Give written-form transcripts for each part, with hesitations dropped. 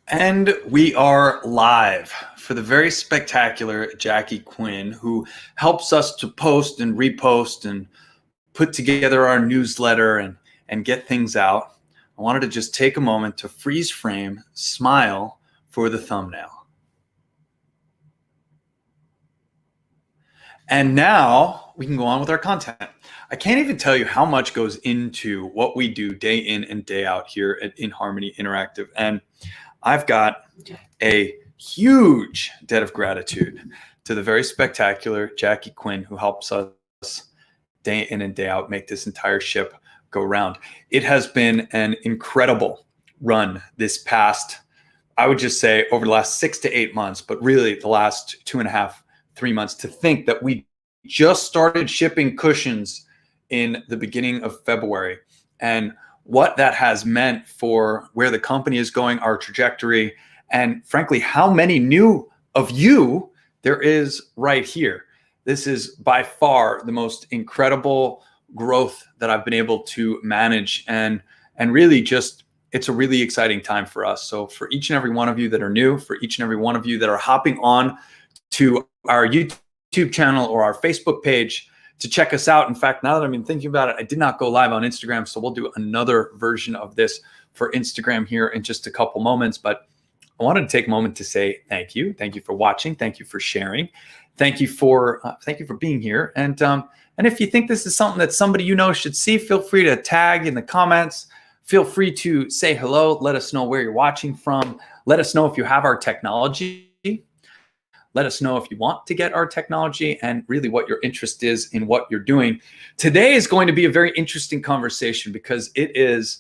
And we are live for the very spectacular Jackie Quinn, who helps us to post and repost and put together our newsletter and get things out. I wanted to just take a moment to freeze frame, smile for the thumbnail. And now we can go on with our content. I can't even tell you how much goes into what we do day in and day out here at In Harmony Interactive. And I've got a huge debt of gratitude to the very spectacular Jackie Quinn, who helps us day in and day out make this entire ship go round. It has been an incredible run this past, I would just say, over the last 6 to 8 months, but really the last 2.5, 3 months, to think that we just started shipping cushions in the beginning of February, and what that has meant for where the company is going, our trajectory, and frankly, how many new of you there is right here. This is by far the most incredible growth that I've been able to manage, and really just, it's a really exciting time for us. So for each and every one of you that are new, for each and every one of you that are hopping on to our YouTube channel or our Facebook page to check us out. In fact, now that I've been thinking about it, I did not go live on Instagram, so we'll do another version of this for Instagram here in just a couple moments. But I wanted to take a moment to say thank you. Thank you for watching. Thank you for sharing. Thank you for being here. And if you think this is something that somebody you know should see, feel free to tag in the comments. Feel free to say hello. Let us know where you're watching from. Let us know if you have our technology. Let us know if you want to get our technology, and really what your interest is in what you're doing. Today is going to be a very interesting conversation because it is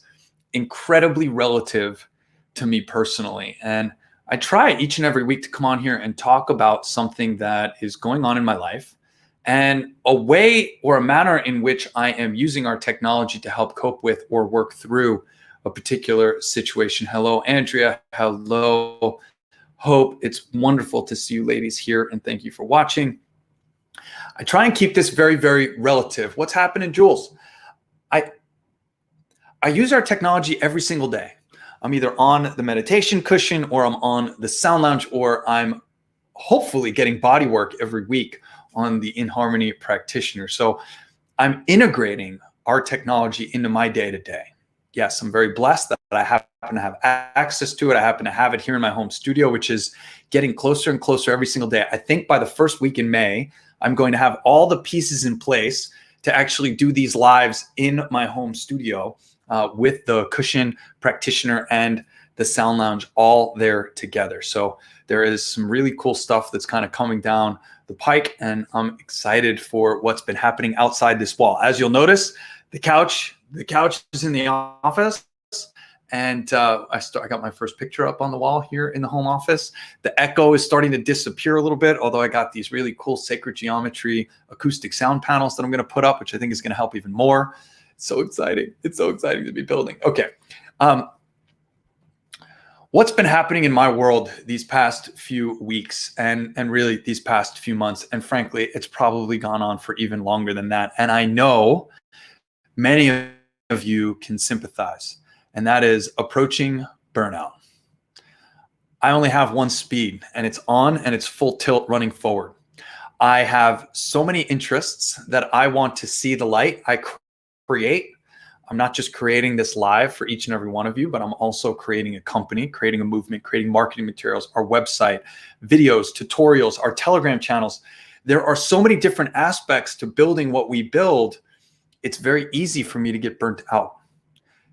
incredibly relative to me personally. And I try each and every week to come on here and talk about something that is going on in my life and a way or a manner in which I am using our technology to help cope with or work through a particular situation. Hello, Andrea. Hello, Hope. It's wonderful to see you ladies here, and thank you for watching. I try and keep this very, very relative. What's happening, Jules? I use our technology every single day. I'm either on the meditation cushion, or I'm on the sound lounge, or I'm hopefully getting body work every week on the In Harmony practitioner. So I'm integrating our technology into my day-to-day. Yes, I'm very blessed that I happen to have access to it. I happen to have it here in my home studio, which is getting closer and closer every single day. I think by the first week in May, I'm going to have all the pieces in place to actually do these lives in my home studio with the cushion practitioner and the sound lounge all there together. So there is some really cool stuff that's kind of coming down the pike, and I'm excited for what's been happening outside this wall. As you'll notice, the couch is in the office, and I got my first picture up on the wall here in the home office. The echo is starting to disappear a little bit, although I got these really cool sacred geometry acoustic sound panels that I'm going to put up, which I think is going to help even more. It's so exciting. It's so exciting to be building. Okay. What's been happening in my world these past few weeks and really these past few months, and frankly, it's probably gone on for even longer than that. And I know many of you can sympathize, and that is approaching burnout. I only have one speed, and it's on, and it's full tilt running forward. I have so many interests that I want to see the light. I create. I'm not just creating this live for each and every one of you, but I'm also creating a company, creating a movement, creating marketing materials, our website, videos, tutorials, our Telegram channels. There are so many different aspects to building what we build. It's very easy for me to get burnt out.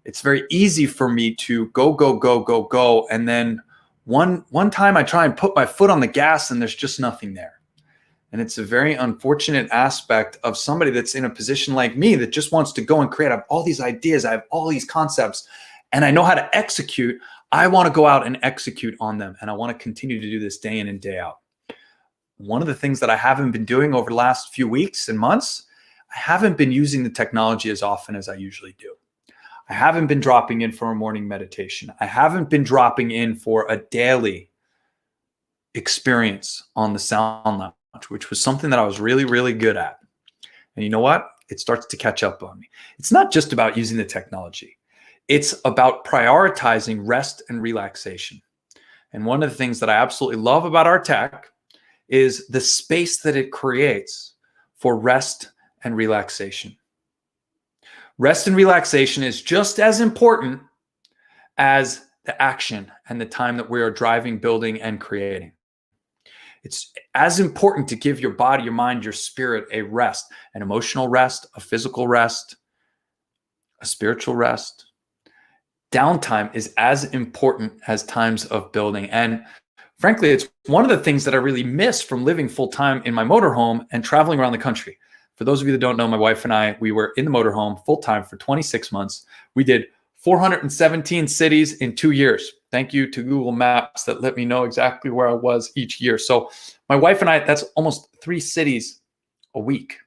It's very easy for me to go. And then one time I try and put my foot on the gas and there's just nothing there. And it's a very unfortunate aspect of somebody that's in a position like me that just wants to go and create. I have all these ideas. I have all these concepts, and I know how to execute. I want to go out and execute on them. And I want to continue to do this day in and day out. One of the things that I haven't been doing over the last few weeks and months, I haven't been using the technology as often as I usually do. I haven't been dropping in for a morning meditation. I haven't been dropping in for a daily experience on the sound lounge, which was something that I was really, really good at. And you know what? It starts to catch up on me. It's not just about using the technology. It's about prioritizing rest and relaxation. And one of the things that I absolutely love about our tech is the space that it creates for rest and relaxation. Rest and relaxation is just as important as the action and the time that we are driving, building, and creating. It's as important to give your body, your mind, your spirit a rest, an emotional rest, a physical rest, a spiritual rest. Downtime is as important as times of building. And frankly, it's one of the things that I really miss from living full time in my motorhome and traveling around the country. For those of you that don't know, my wife and I, we were in the motorhome full time for 26 months. We did 417 cities in 2 years. Thank you to Google Maps that let me know exactly where I was each year. So my wife and I, that's almost 3 cities a week,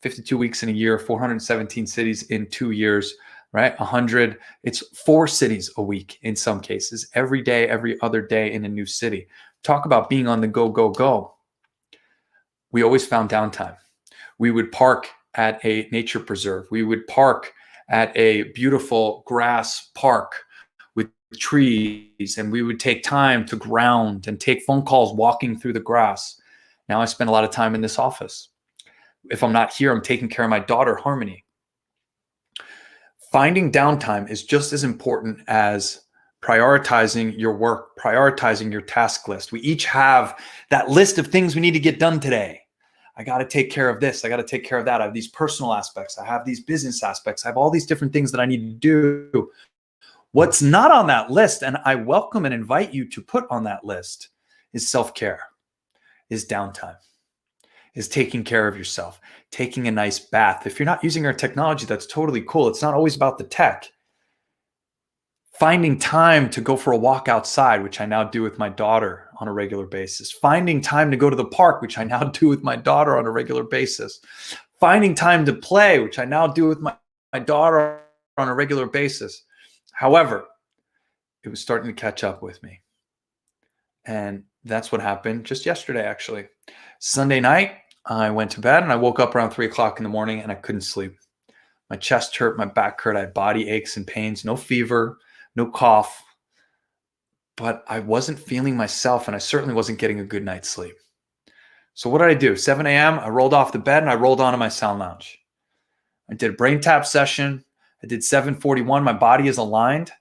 52 weeks in a year, 417 cities in 2 years, right? 100, it's 4 cities a week in some cases, every day, every other day in a new city. Talk about being on the go, go, go. We always found downtime. We would park at a nature preserve. We would park at a beautiful grass park with trees, and we would take time to ground and take phone calls walking through the grass. Now I spend a lot of time in this office. If I'm not here, I'm taking care of my daughter, Harmony. Finding downtime is just as important as prioritizing your work, prioritizing your task list. We each have that list of things we need to get done today. I got to take care of this. I got to take care of that. I have these personal aspects. I have these business aspects. I have all these different things that I need to do. What's not on that list, and I welcome and invite you to put on that list, is self-care, is downtime, is taking care of yourself, taking a nice bath. If you're not using our technology, that's totally cool. It's not always about the tech. Finding time to go for a walk outside, which I now do with my daughter on a regular basis. Finding time to go to the park, which I now do with my daughter on a regular basis. Finding time to play, which I now do with my daughter on a regular basis. However, it was starting to catch up with me. And that's what happened just yesterday, actually. Sunday night, I went to bed and I woke up around 3 o'clock in the morning and I couldn't sleep. My chest hurt, my back hurt, I had body aches and pains, no fever, no cough, but I wasn't feeling myself and I certainly wasn't getting a good night's sleep. So what did I do? 7 a.m., I rolled off the bed and I rolled onto my sound lounge. I did a brain tap session. I did 741. My body is aligned.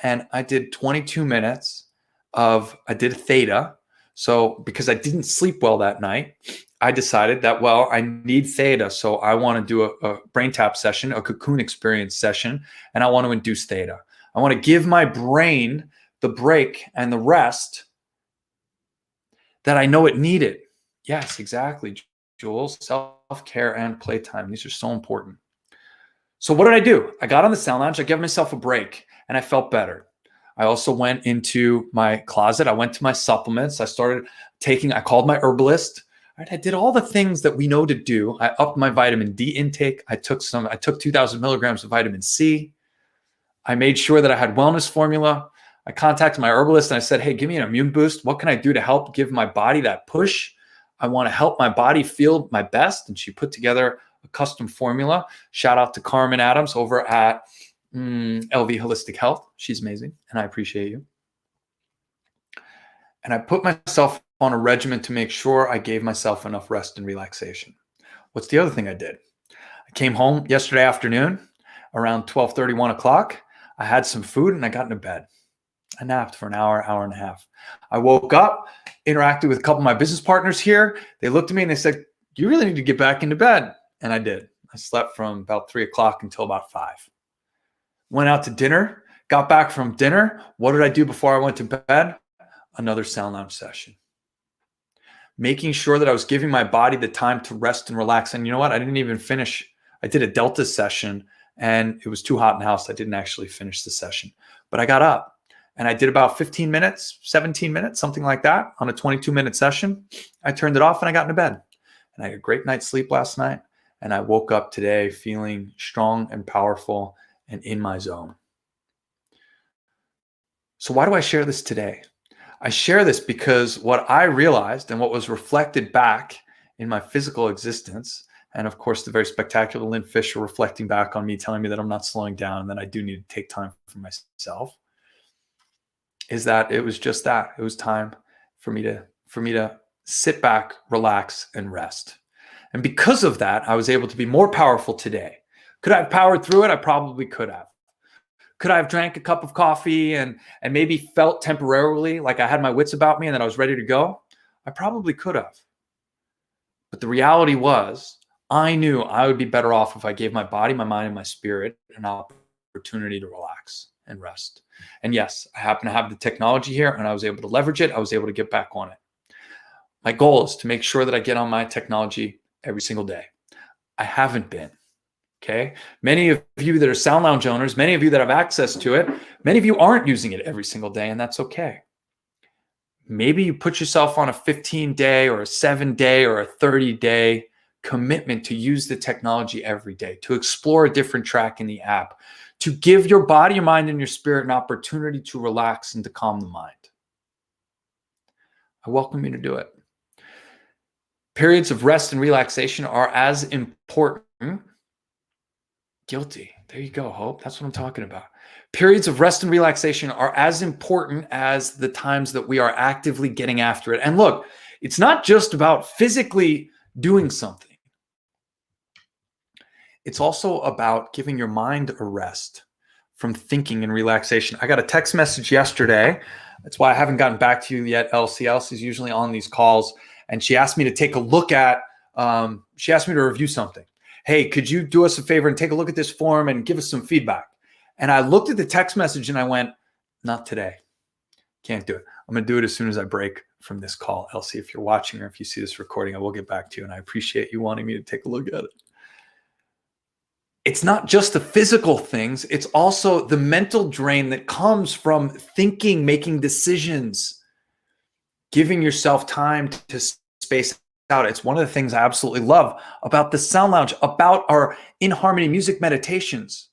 And I did 22 minutes I did theta. So because I didn't sleep well that night, I decided that, well, I need theta. So I want to do a brain tap session, a cocoon experience session, and I want to induce theta. I want to give my brain the break and the rest that I know it needed. Yes, exactly, Jules. Self-care and playtime. These are so important. So what did I do? I got on the sound lounge. I gave myself a break and I felt better. I also went into my closet. I went to my supplements. I called my herbalist. Right? I did all the things that we know to do. I upped my vitamin D intake. I took 2,000 milligrams of vitamin C. I made sure that I had wellness formula. I contacted my herbalist and I said, hey, give me an immune boost. What can I do to help give my body that push? I want to help my body feel my best. And she put together a custom formula. Shout out to Carmen Adams over at LV Holistic Health. She's amazing and I appreciate you. And I put myself on a regimen to make sure I gave myself enough rest and relaxation. What's the other thing I did? I came home yesterday afternoon around 12:30, 1 o'clock. I had some food and I got into bed. I napped for an hour, hour and a half. I woke up, interacted with a couple of my business partners here. They looked at me and they said, you really need to get back into bed. And I did. I slept from about 3 o'clock until about 5. Went out to dinner, got back from dinner. What did I do before I went to bed? Another sound lounge session. Making sure that I was giving my body the time to rest and relax. And you know what? I didn't even finish. I did a Delta session and it was too hot in the house. I didn't actually finish the session, but I got up and I did about 15 minutes, 17 minutes, something like that on a 22-minute session. I turned it off and I got into bed and I had a great night's sleep last night. And I woke up today feeling strong and powerful and in my zone. So why do I share this today? I share this because what I realized and what was reflected back in my physical existence, and of course, the very spectacular Lynn Fisher reflecting back on me, telling me that I'm not slowing down and that I do need to take time for myself. is that it was just that. It was time for me to sit back, relax, and rest. And because of that, I was able to be more powerful today. Could I have powered through it? I probably could have. Could I have drank a cup of coffee and maybe felt temporarily like I had my wits about me and that I was ready to go? I probably could have. But the reality was, I knew I would be better off if I gave my body, my mind, and my spirit an opportunity to relax and rest. And yes, I happen to have the technology here and I was able to leverage it. I was able to get back on it. My goal is to make sure that I get on my technology every single day. I haven't been. Okay. Many of you that are Sound Lounge owners, many of you that have access to it, many of you aren't using it every single day, and that's okay. Maybe you put yourself on a 15-day or a 7-day or a 30-day commitment to use the technology every day, to explore a different track in the app, to give your body, your mind, and your spirit an opportunity to relax and to calm the mind. I welcome you to do it. Periods of rest and relaxation are as important. Guilty. There you go, Hope. That's what I'm talking about. Periods of rest and relaxation are as important as the times that we are actively getting after it. And look, it's not just about physically doing something. It's also about giving your mind a rest from thinking and relaxation. I got a text message yesterday. That's why I haven't gotten back to you yet, Elsie. Elsie's usually on these calls. And she asked me to take a look at, she asked me to review something. Hey, could you do us a favor and take a look at this form and give us some feedback? And I looked at the text message and I went, not today. Can't do it. I'm going to do it as soon as I break from this call. Elsie, if you're watching or if you see this recording, I will get back to you. And I appreciate you wanting me to take a look at it. It's not just the physical things. It's also the mental drain that comes from thinking, making decisions, giving yourself time to space out. It's one of the things I absolutely love about the Sound Lounge, about our In Harmony music meditations.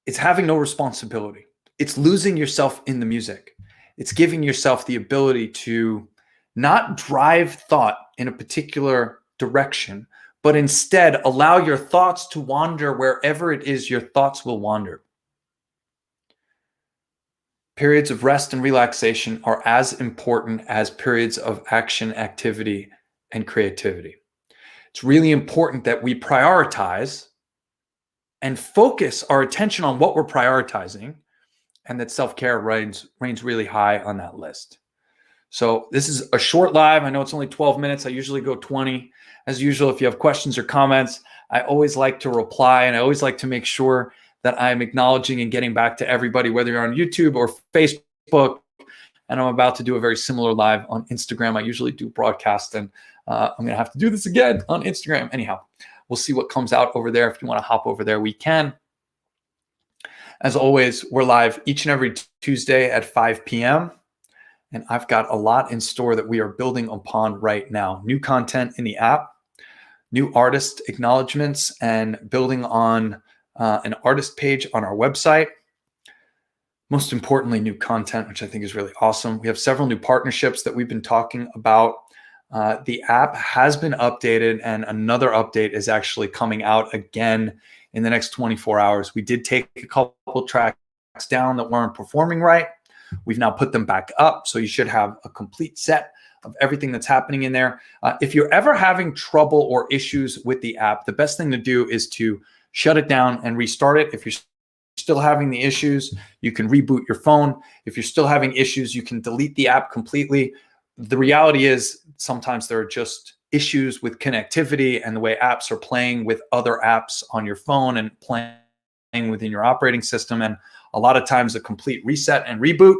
It's having no responsibility. It's losing yourself in the music. It's giving yourself the ability to not drive thought in a particular direction, but instead allow your thoughts to wander wherever it is your thoughts will wander. Periods of rest and relaxation are as important as periods of action, activity, and creativity. It's really important that we prioritize and focus our attention on what we're prioritizing, and that self-care reigns really high on that list. So this is a short live. I know it's only 12 minutes. I usually go 20. As usual, if you have questions or comments, I always like to reply, and I always like to make sure that I'm acknowledging and getting back to everybody, whether you're on YouTube or Facebook. And I'm about to do a very similar live on Instagram. I usually do broadcast, and I'm going to have to do this again on Instagram. Anyhow, we'll see what comes out over there. If you want to hop over there, we can. As always, we're live each and every Tuesday at 5 p.m. And I've got a lot in store that we are building upon right now. New content in the app, new artist acknowledgements, and building on an artist page on our website. Most importantly, new content, which I think is really awesome. We have several new partnerships that we've been talking about. The app has been updated, and another update is actually coming out again in the next 24 hours. We did take a couple tracks down that weren't performing right. We've now put them back up, so you should have a complete set of everything that's happening in there. If you're ever having trouble or issues with the app, the best thing to do is to shut it down and restart it. If you're still having the issues, you can reboot your phone. If you're still having issues, you can delete the app completely. The reality is sometimes there are just issues with connectivity and the way apps are playing with other apps on your phone and playing within your operating system. And a lot of times a complete reset and reboot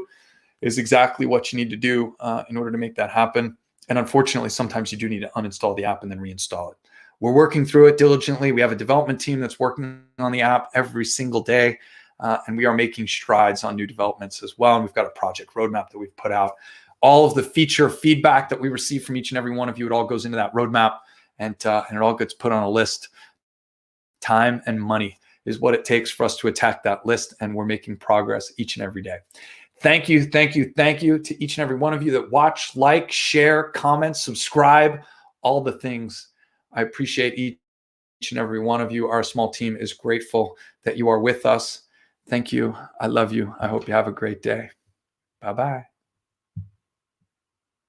is exactly what you need to do in order to make that happen. And unfortunately, sometimes you do need to uninstall the app and then reinstall it. We're working through it diligently. We have a development team that's working on the app every single day, and we are making strides on new developments as well. And we've got a project roadmap that we've put out. All of the feature feedback that we receive from each and every one of you, it all goes into that roadmap, and it all gets put on a list. Time and money is what it takes for us to attack that list, and we're making progress each and every day. Thank you, thank you, thank you to each and every one of you that watch, like, share, comment, subscribe, all the things. I appreciate each and every one of you. Our small team is grateful that you are with us. Thank you. I love you. I hope you have a great day. Bye bye.